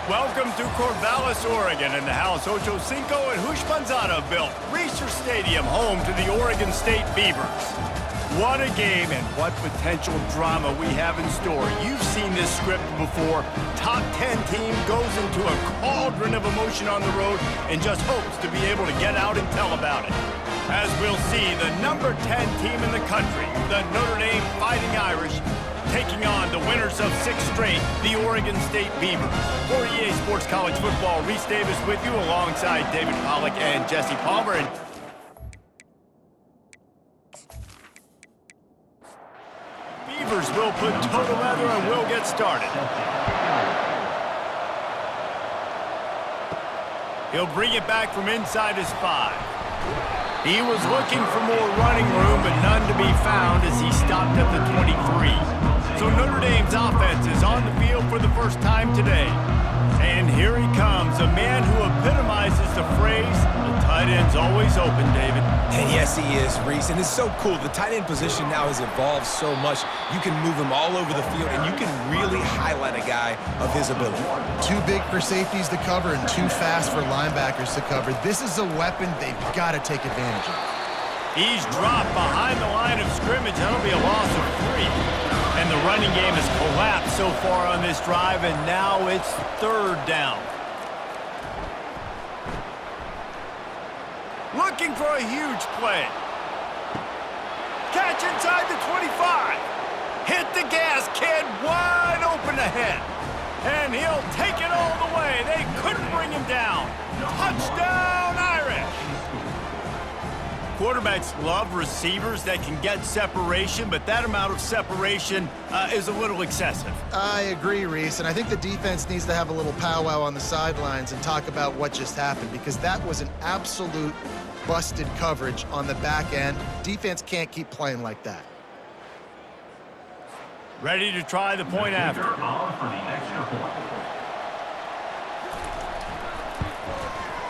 Welcome to Corvallis, Oregon, in the house Ocho Cinco and Hushmanzada built. Research Stadium, home to the Oregon State Beavers. What a game and what potential drama we have in store. You've seen this script before. Top 10 team goes into a cauldron of emotion on the road and just hopes to be able to get out and tell about it. As we'll see, the number 10 team in the country, the Notre Dame Fighting Irish, taking on the winners of 6 straight, the Oregon State Beavers. For EA Sports College Football, Reese Davis with you alongside David Pollack and Jesse Palmer. And Beavers will put toe to leather and we'll get started. He'll bring it back from inside his 5. He was looking for more running room, but none to be found as he stopped at the 23. So Notre Dame's offense is on the field for the first time today. And here he comes, a man who epitomizes the phrase, the tight end's always open, David. And yes, he is, Reese. And it's so cool. The tight end position now has evolved so much. You can move him all over the field, and you can really highlight a guy of his ability. Too big for safeties to cover and too fast for linebackers to cover. This is a weapon they've got to take advantage of. He's dropped behind the line of scrimmage. That'll be a loss of 3. And the running game has collapsed so far on this drive, and now it's 3rd down. Looking for a huge play. Catch inside the 25. Hit the gas, kid, wide open ahead. And he'll take it all the way. They couldn't bring him down. Touchdown, Irish. Quarterbacks love receivers that can get separation, but that amount of separation is a little excessive. I agree, Reese, and I think the defense needs to have a little powwow on the sidelines and talk about what just happened, because that was an absolute busted coverage on the back end. Defense can't keep playing like that. Ready to try the point after.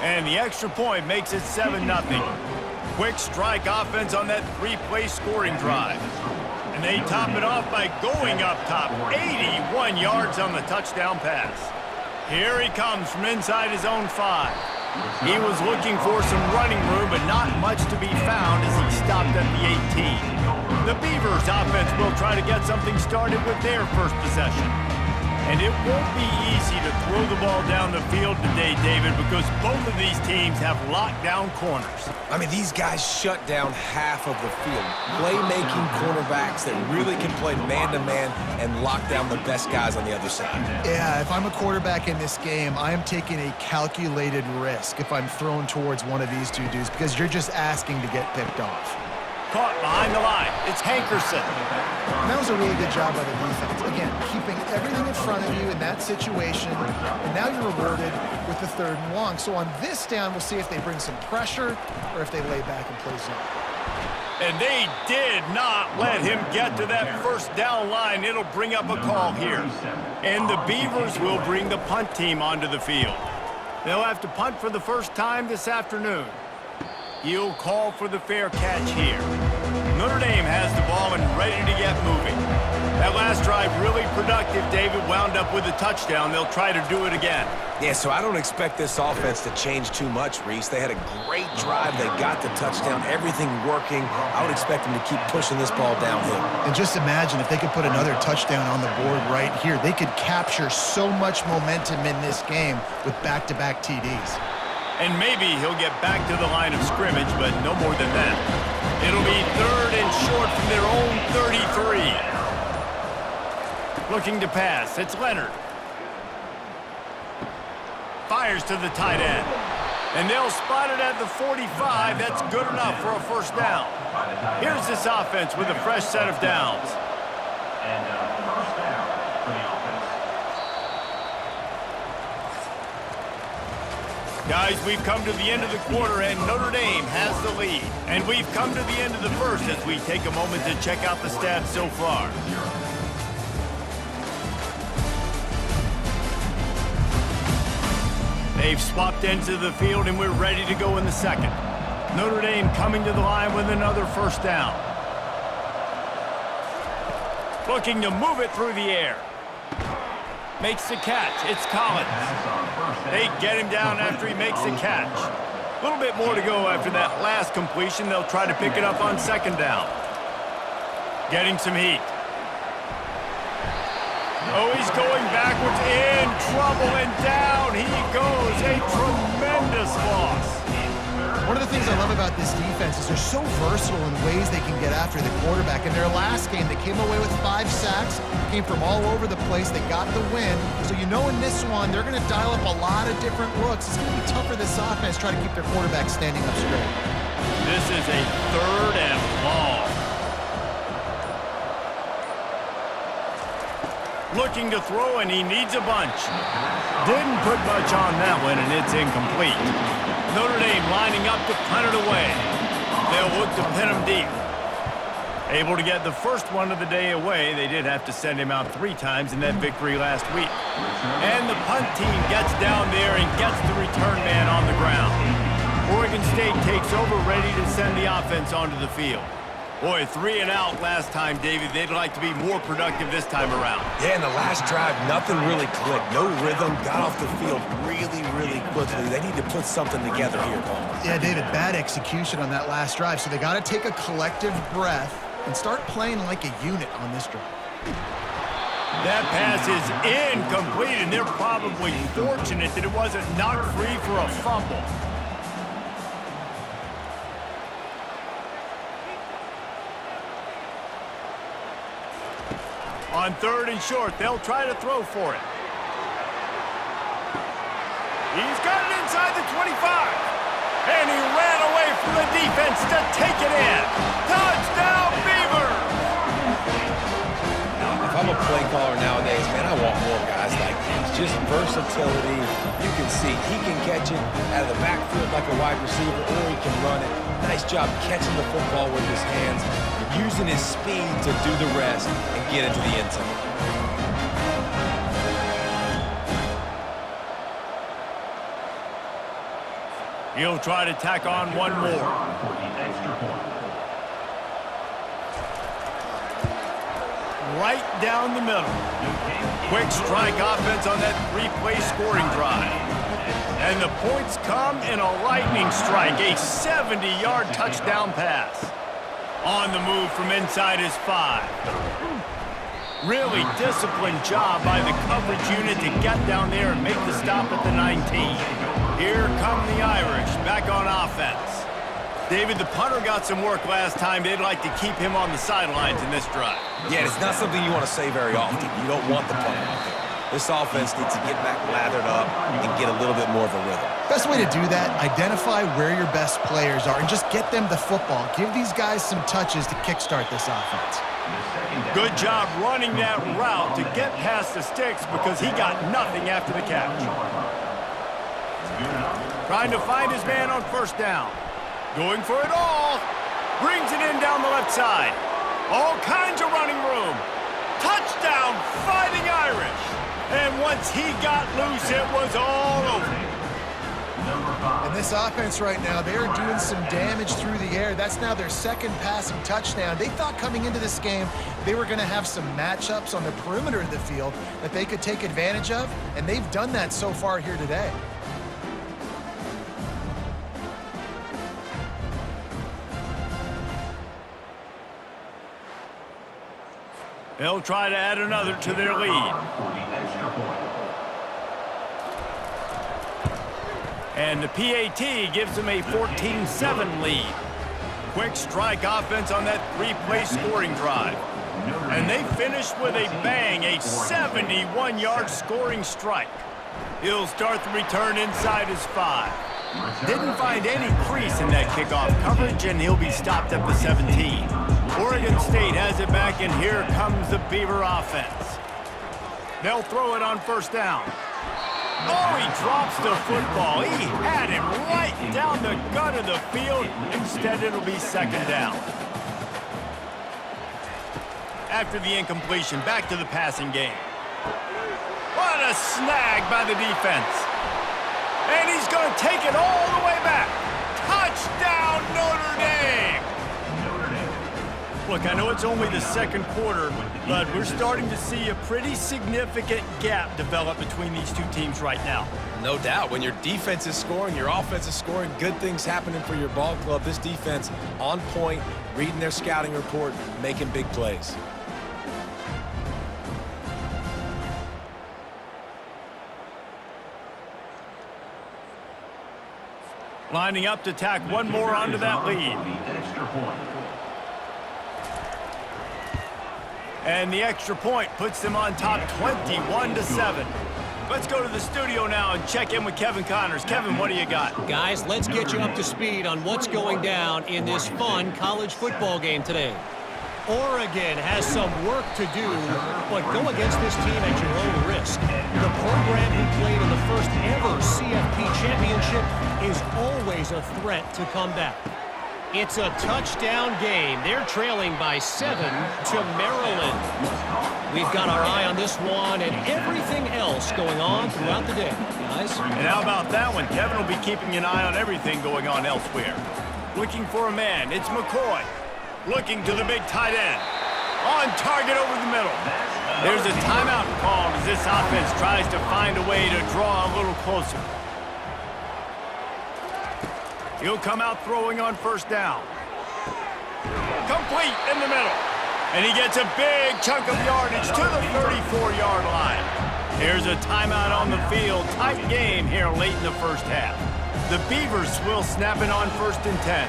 And the extra point makes it 7-0. Quick strike offense on that 3-play scoring drive. And they top it off by going up top. 81 yards on the touchdown pass. Here he comes from inside his own 5. He was looking for some running room, but not much to be found as he stopped at the 18. The Beavers offense will try to get something started with their first possession. And it won't be easy to throw the ball down the field today, David, because both of these teams have lockdown corners. I mean, these guys shut down half of the field. Playmaking cornerbacks that really can play man-to-man and lock down the best guys on the other side. Yeah, if I'm a quarterback in this game, I am taking a calculated risk if I'm thrown towards one of these two dudes, because you're just asking to get picked off. Caught behind the line. It's Hankerson. And that was a really good job by the defense. Again, keeping everything in front of you in that situation, and now you're rewarded with the 3rd and long. So on this down, we'll see if they bring some pressure or if they lay back and play zone. And they did not let him get to that 1st down line. It'll bring up a call here. And the Beavers will bring the punt team onto the field. They'll have to punt for the first time this afternoon. He'll call for the fair catch here. Notre Dame has the ball and ready to get moving. That last drive really productive. David wound up with a touchdown. They'll try to do it again. Yeah, so I don't expect this offense to change too much, Reese. They had a great drive. They got the touchdown, everything working. I would expect them to keep pushing this ball downhill. And just imagine if they could put another touchdown on the board right here. They could capture so much momentum in this game with back-to-back TDs. And maybe he'll get back to the line of scrimmage, but no more than that. It'll be 3rd and short from their own 33. Looking to pass. It's Leonard. Fires to the tight end. And they'll spot it at the 45. That's good enough for a 1st down. Here's this offense with a fresh set of downs. And 1st down for the offense. Guys, we've come to the end of the quarter, and Notre Dame has the lead. And we've come to the end of the 1st as we take a moment to check out the stats so far. They've swapped ends of the field, and we're ready to go in the 2nd. Notre Dame coming to the line with another 1st down. Looking to move it through the air. Makes the catch. It's Collins. They get him down after he makes the catch. A little bit more to go after that last completion. They'll try to pick it up on second down. Getting some heat. Oh, he's going backwards, in trouble, and down he goes. A tremendous loss. One of the things I love about this defense is they're so versatile in ways they can get after the quarterback. In their last game, they came away with 5 sacks, came from all over the place. They got the win. So you know in this one, they're going to dial up a lot of different looks. It's going to be tough for this offense to try to keep their quarterback standing up straight. This is a 3rd and long. Looking to throw, and he needs a bunch. Didn't put much on that one, and it's incomplete. Notre Dame lining up to punt it away. They'll look to pin him deep. Able to get the first one of the day away. They did have to send him out 3 times in that victory last week. And the punt team gets down there and gets the return man on the ground. Oregon State takes over, ready to send the offense onto the field. Boy, 3 and out last time, David. They'd like to be more productive this time around. Yeah, in the last drive, nothing really clicked. No rhythm, got off the field really, really quickly. They need to put something together here, Paul. Yeah, David, bad execution on that last drive. So they got to take a collective breath and start playing like a unit on this drive. That pass is incomplete, and they're probably fortunate that it wasn't knocked free for a fumble. On 3rd and short, they'll try to throw for it. He's got it inside the 25. And he ran away from the defense to take it in. Touchdown, Beavers! Now, if I'm a play caller nowadays, man, I want more guys like these. Just versatility. You can see he can catch it out of the backfield like a wide receiver, or he can run it. Nice job catching the football with his hands, using his speed to do the rest and get into the end zone. He'll try to tack on one more. Right down the middle. Quick strike offense on that 3-play scoring drive. And the points come in a lightning strike, a 70-yard touchdown pass. On the move from inside his 5. Really disciplined job by the coverage unit to get down there and make the stop at the 19. Here come the Irish back on offense. David, the punter got some work last time. They'd like to keep him on the sidelines in this drive. Yeah, it's not something you want to say very often. You don't want the punter out there. This offense needs to get back lathered up and get a little bit more of a rhythm. Best way to do that, identify where your best players are and just get them the football. Give these guys some touches to kickstart this offense. Good job running that route to get past the sticks because he got nothing after the catch. Trying to find his man on 1st down. Going for it all. Brings it in down the left side. All kinds of running room. Touchdown, Fighting Irish. And once he got loose, it was all over. And this offense right now, they are doing some damage through the air. That's now their 2nd passing touchdown. They thought coming into this game, they were going to have some matchups on the perimeter of the field that they could take advantage of, and they've done that so far here today. They'll try to add another to their lead. And the PAT gives them a 14-7 lead. Quick strike offense on that 3-play scoring drive. And they finished with a bang, a 71-yard scoring strike. He'll start the return inside his 5. Didn't find any crease in that kickoff coverage, and he'll be stopped at the 17. Oregon State has it back, and here comes the Beaver offense. They'll throw it on 1st down. Oh, he drops the football. He had him right down the gut of the field. Instead, it'll be 2nd down. After the incompletion, back to the passing game. What a snag by the defense. And he's going to take it all the way back. Touchdown, Notre Dame! Look, I know it's only the second quarter, but we're starting to see a pretty significant gap develop between these two teams right now. No doubt. When your defense is scoring, your offense is scoring, good things happening for your ball club. This defense on point, reading their scouting report, making big plays. Lining up to tack one more onto that lead. And the extra point puts them on top 21-7. Let's go to the studio now and check in with Kevin Connors. Kevin, what do you got? Guys, let's get you up to speed on what's going down in this fun college football game today. Oregon has some work to do, but go against this team at your own risk. The program who played in the first ever CFP championship is always a threat to come back. It's a touchdown game. They're trailing by 7 to Maryland. We've got our eye on this one and everything else going on throughout the day, guys. And how about that one? Kevin will be keeping an eye on everything going on elsewhere. Looking for a man. It's McCoy. Looking to the big tight end. On target over the middle. There's a timeout called as this offense tries to find a way to draw a little closer. He'll come out throwing on first down. Complete in the middle. And he gets a big chunk of yardage to the 34-yard line. Here's a timeout on the field. Tight game here late in the first half. The Beavers will snap it on 1st and 10.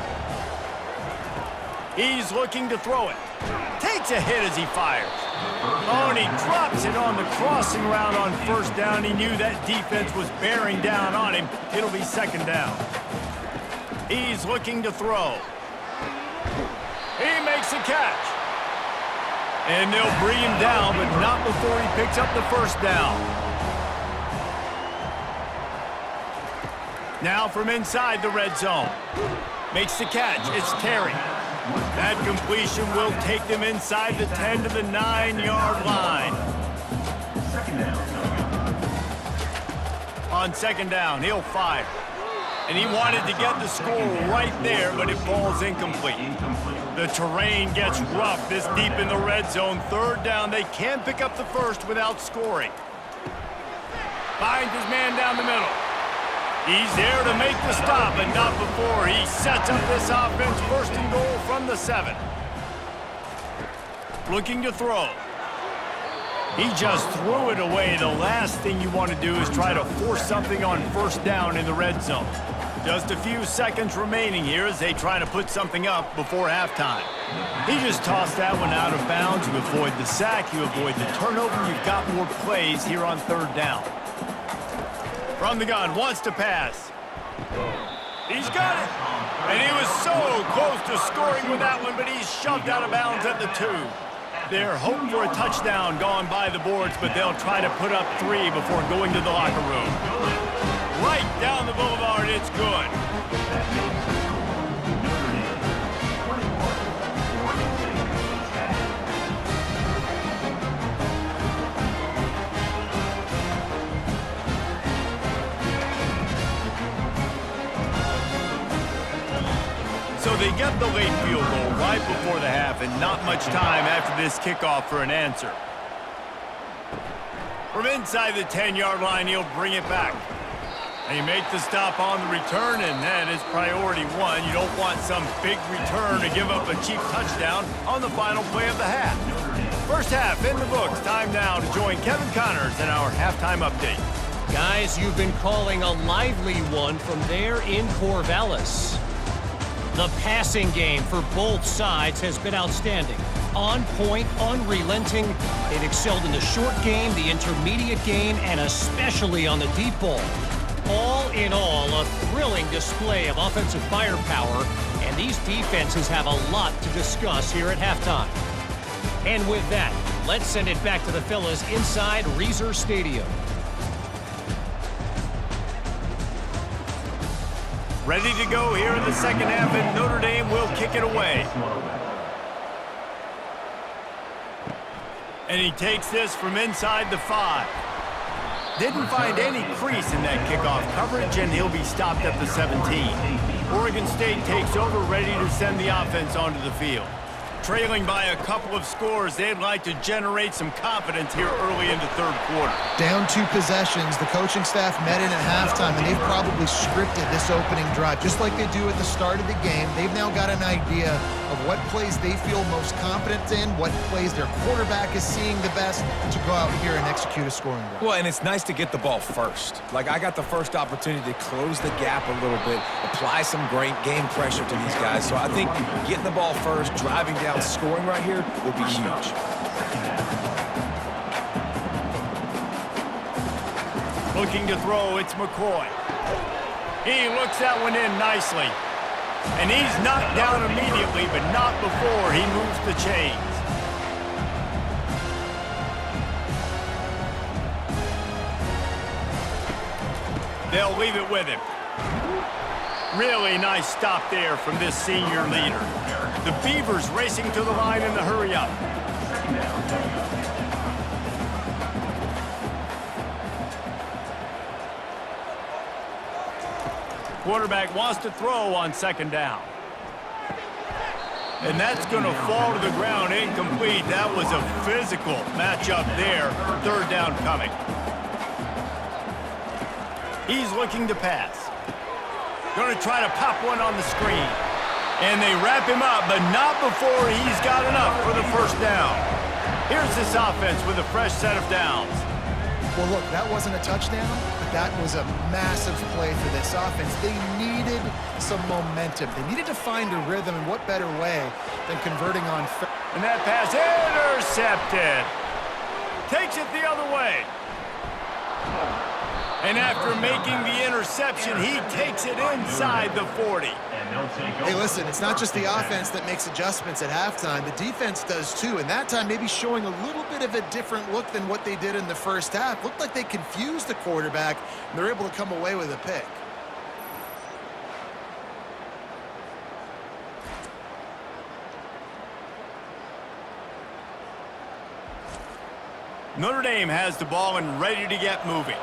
He's looking to throw it. Takes a hit as he fires. Oh, and he drops it on the crossing route on first down. He knew that defense was bearing down on him. It'll be 2nd down. He's looking to throw. He makes a catch. And they'll bring him down, but not before he picks up the 1st down. Now from inside the red zone. Makes the catch. It's Terry. That completion will take them inside the 10 to the 9-yard line. On 2nd down, he'll fire. And he wanted to get the score right there, but it falls incomplete. The terrain gets rough this deep in the red zone. 3rd down, they can pick up the 1st without scoring. Finds his man down the middle. He's there to make the stop, but not before he sets up this offense 1st and goal from the 7. Looking to throw. He just threw it away. The last thing you want to do is try to force something on 1st down in the red zone. Just a few seconds remaining here as they try to put something up before halftime. He just tossed that one out of bounds. You avoid the sack, you avoid the turnover. You've got more plays here on 3rd down. From the gun, wants to pass. He's got it. And he was so close to scoring with that one, but he's shoved out of bounds at the 2. They're hoping for a touchdown gone by the boards, but they'll try to put up 3 before going to the locker room. Right down the boulevard, it's good. So they get the late field goal right before the half and not much time after this kickoff for an answer. From inside the 10-yard line, he'll bring it back. They make the stop on the return, and that is priority 1. You don't want some big return to give up a cheap touchdown on the final play of the half. First half in the books. Time now to join Kevin Connors in our halftime update. Guys, you've been calling a lively one from there in Corvallis. The passing game for both sides has been outstanding. On point, unrelenting. They've excelled in the short game, the intermediate game, and especially on the deep ball. All in all, a thrilling display of offensive firepower, and these defenses have a lot to discuss here at halftime. And with that, let's send it back to the fellas inside Reser Stadium. Ready to go here in the second half, and Notre Dame will kick it away. And he takes this from inside the 5. Didn't find any crease in that kickoff coverage, and he'll be stopped at the 17. Oregon State takes over, ready to send the offense onto the field. Trailing by a couple of scores, they'd like to generate some confidence here early in the third quarter. Down 2 possessions, the coaching staff met in at halftime, and they've probably scripted this opening drive, just like they do at the start of the game. They've now got an idea of what plays they feel most confident in, what plays their quarterback is seeing the best to go out here and execute a scoring drive. Well, and it's nice to get the ball first. Like, I got the first opportunity to close the gap a little bit, apply some great game pressure to these guys. So I think getting the ball first, driving down, scoring right here will be huge. Looking to throw, it's McCoy. He looks that one in nicely. And he's knocked down immediately, but not before he moves the chains. They'll leave it with him. Really nice stop there from this senior leader. The Beavers racing to the line in the hurry-up. Quarterback wants to throw on second down. And that's going to fall to the ground incomplete. That was a physical matchup there. Third down coming. He's looking to pass. Going to try to pop one on the screen. And they wrap him up, but not before he's got enough for the first down. Here's this offense with a fresh set of downs. Well, look, that wasn't a touchdown, but that was a massive play for this offense. They needed some momentum. They needed to find a rhythm, and what better way than converting on... And that pass intercepted. Takes it the other way. And after making the interception, he takes it inside the 40. Hey, listen, it's not just the offense that makes adjustments at halftime. The defense does too, and that time maybe showing a little bit of a different look than what they did in the first half. Looked like they confused the quarterback, and they're able to come away with a pick. Notre Dame has the ball and ready to get moving.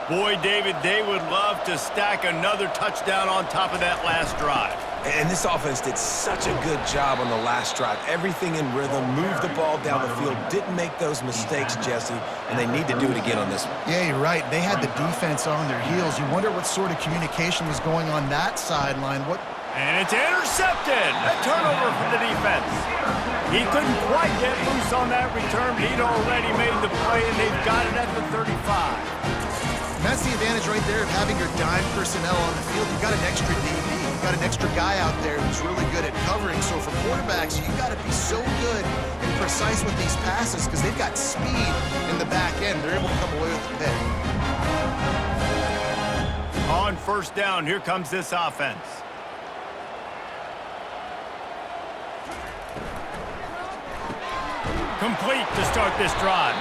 Boy, David, they would love to stack another touchdown on top of that last drive. And this offense did such a good job on the last drive. Everything in rhythm, moved the ball down the field, didn't make those mistakes, Jesse, and they need to do it again on this one. Yeah, you're right. They had the defense on their heels. You wonder what sort of communication was going on that sideline. And it's intercepted. A turnover for the defense. He couldn't quite get loose on that return, but he'd already made the play, and they've got it at the 35. And that's the advantage right there of having your dime personnel on the field. You've got an extra DB. You've got an extra guy out there who's really good at covering. So for quarterbacks, you've got to be so good and precise with these passes because they've got speed in the back end. They're able to come away with the pick. On first down, here comes this offense. Complete to start this drive.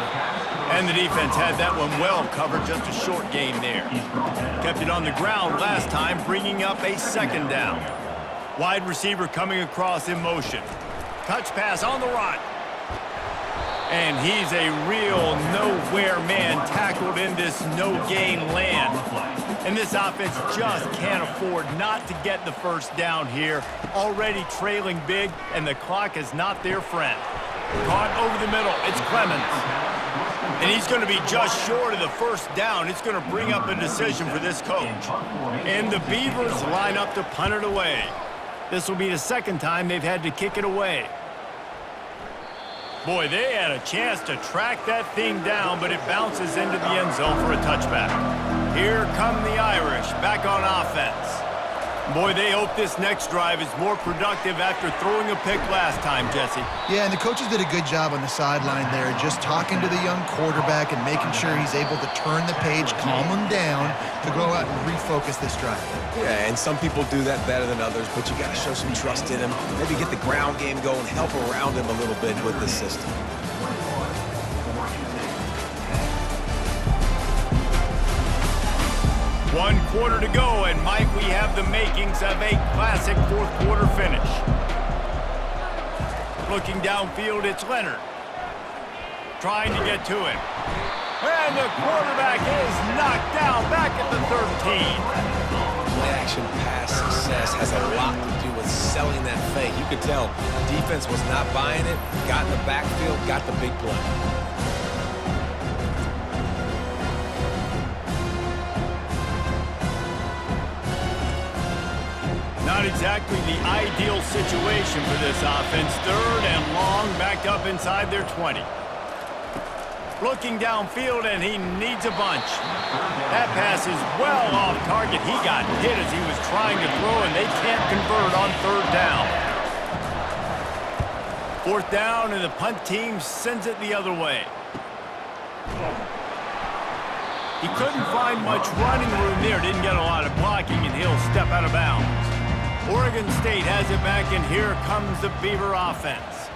And the defense had that one well covered, just a short gain there. Kept it on the ground last time, bringing up a second down. Wide receiver coming across in motion. Touch pass on the run. And he's a real nowhere man tackled in this no-gain land. And this offense just can't afford not to get the first down here. Already trailing big, and the clock is not their friend. Caught over the middle. It's Clemens. And he's going to be just short of the first down. It's going to bring up a decision for this coach. And the Beavers line up to punt it away. This will be the second time they've had to kick it away. Boy, they had a chance to track that thing down, but it bounces into the end zone for a touchback. Here come the Irish back on offense. Boy, they hope this next drive is more productive after throwing a pick last time, Jesse. Yeah, and the coaches did a good job on the sideline there, just talking to the young quarterback and making sure he's able to turn the page, calm him down, to go out and refocus this drive. Yeah, and some people do that better than others, but you got to show some trust in him. Maybe get the ground game going, help around him a little bit with the system. One quarter to go, and might we have the makings of a classic fourth quarter finish. Looking downfield, it's Leonard. Trying to get to him. And the quarterback is knocked down back at the 13. Play-action pass success has a lot to do with selling that fake. You could tell defense was not buying it, got in the backfield, got the big play. Not exactly the ideal situation for this offense. 3rd and long, backed up inside their 20. Looking downfield, and he needs a bunch. That pass is well off target. He got hit as he was trying to throw, and they can't convert on 3rd down. 4th down, and the punt team sends it the other way. He couldn't find much running room there. Didn't get a lot of blocking, and he'll step out of bounds. Oregon State has it back, and here comes the Beaver offense.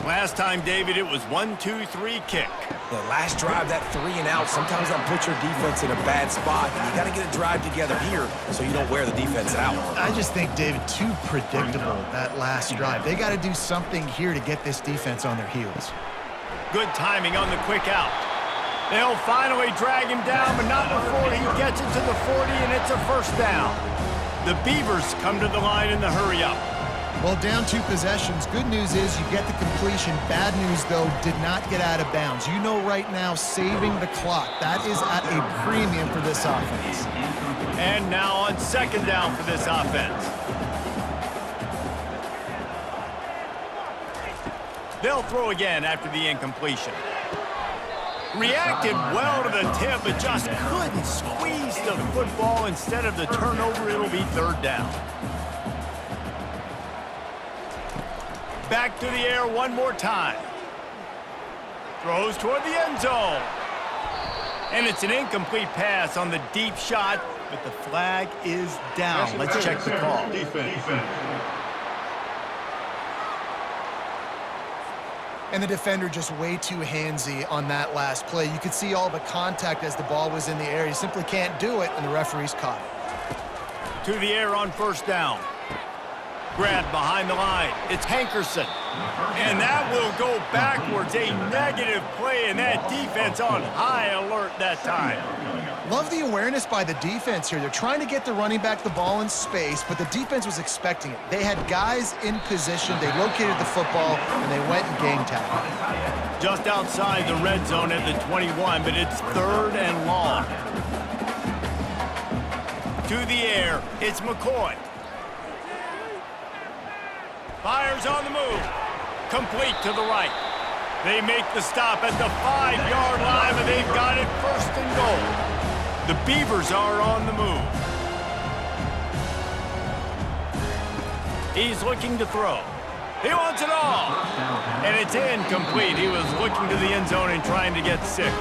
Last time, David, it was 1-2-3 kick. The last drive, that 3 and out, sometimes that'll put your defense in a bad spot. And you got to get a drive together here so you don't wear the defense out. I just think, David, too predictable, that last drive. They got to do something here to get this defense on their heels. Good timing on the quick out. They'll finally drag him down, but not before he gets it to the 40, and it's a 1st down. The Beavers come to the line in the hurry-up. Well, down 2 possessions. Good news is you get the completion. Bad news, though, did not get out of bounds. You know right now, saving the clock. That is at a premium for this offense. And now on 2nd down for this offense. They'll throw again after the incompletion. Reacted well to the tip, but just couldn't squeeze the football. Instead of the turnover, it'll be 3rd down. Back to the air one more time. Throws toward the end zone. And it's an incomplete pass on the deep shot, but the flag is down. Let's check the call. And the defender just way too handsy on that last play. You could see all the contact as the ball was in the air. You simply can't do it, and the referee's caught it. To the air on 1st down. Grabbed behind the line. It's Hankerson. And that will go backwards. A negative play, and that defense on high alert that time. Love the awareness by the defense here. They're trying to get the running back the ball in space, but the defense was expecting it. They had guys in position. They located the football, and they went and game tackled. Just outside the red zone at the 21, but it's 3rd and long. To the air, it's McCoy. Fires on the move. Complete to the right. They make the stop at the 5-yard line, and they've got it 1st and goal. The Beavers are on the move. He's looking to throw. He wants it all. And it's incomplete. He was looking to the end zone and trying to get 6.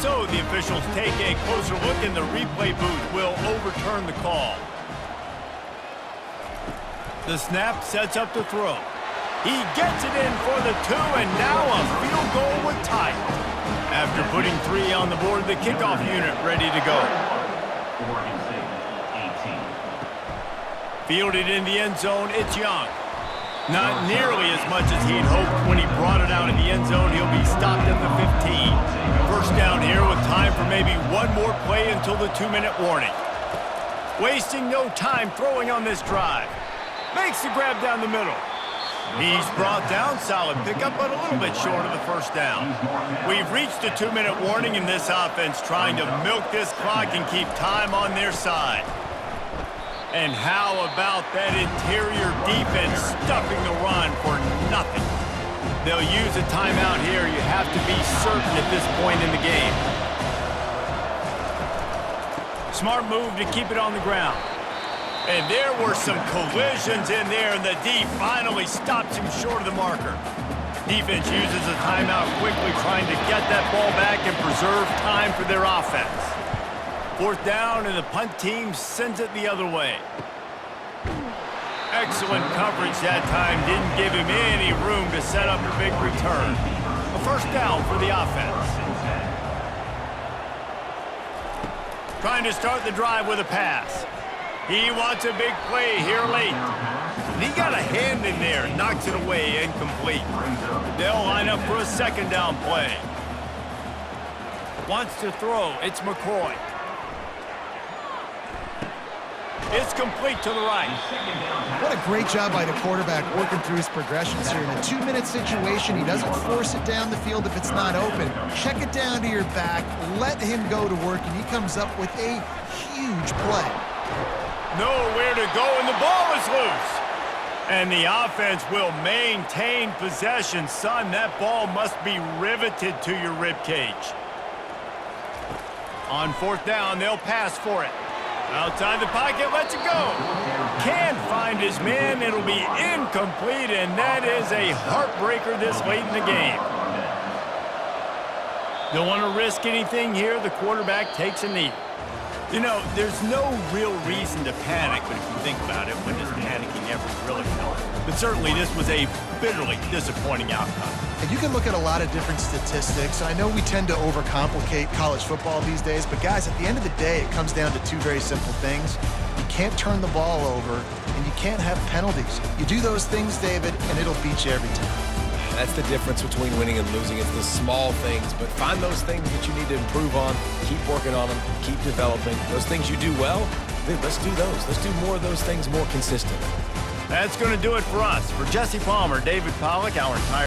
So the officials take a closer look, and the replay booth will overturn the call. The snap sets up the throw. He gets it in for the 2, and now a field goal with time. After putting 3 on the board, the kickoff unit ready to go. Oregon State, 18. Fielded in the end zone, it's Young. Not nearly as much as he'd hoped when he brought it out in the end zone. He'll be stopped at the 15. 1st down here with time for maybe one more play until the 2-minute warning. Wasting no time throwing on this drive. Makes the grab down the middle. He's brought down, solid pickup, but a little bit short of the 1st down. We've reached the 2-minute warning in this offense, trying to milk this clock and keep time on their side. And how about that interior defense stuffing the run for nothing? They'll use a timeout here. You have to be certain at this point in the game. Smart move to keep it on the ground. And there were some collisions in there, and the D finally stops him short of the marker. Defense uses a timeout quickly, trying to get that ball back and preserve time for their offense. 4th down, and the punt team sends it the other way. Excellent coverage that time. Didn't give him any room to set up a big return. A 1st down for the offense. Trying to start the drive with a pass. He wants a big play here late. He got a hand in there, knocks it away, incomplete. They'll line up for a 2nd down play. Wants to throw, it's McCoy. It's complete to the right. What a great job by the quarterback working through his progressions here. In a 2-minute situation, he doesn't force it down the field if it's not open. Check it down to your back, let him go to work, and he comes up with a huge play. Nowhere to go, and the ball is loose. And the offense will maintain possession. Son, that ball must be riveted to your rib cage. On 4th down, they'll pass for it. Outside the pocket, lets it go. Can't find his man. It'll be incomplete, and that is a heartbreaker this late in the game. Don't want to risk anything here. The quarterback takes a knee. You know, there's no real reason to panic, but if you think about it, when does panicking ever really help? But certainly this was a bitterly disappointing outcome. And you can look at a lot of different statistics, and I know we tend to overcomplicate college football these days, but guys, at the end of the day, it comes down to 2 very simple things. You can't turn the ball over, and you can't have penalties. You do those things, David, and it'll beat you every time. That's the difference between winning and losing. It's the small things, but find those things that you need to improve on, keep working on them, keep developing. Those things you do well, dude, let's do those. Let's do more of those things more consistently. That's going to do it for us. For Jesse Palmer, David Pollack, our entire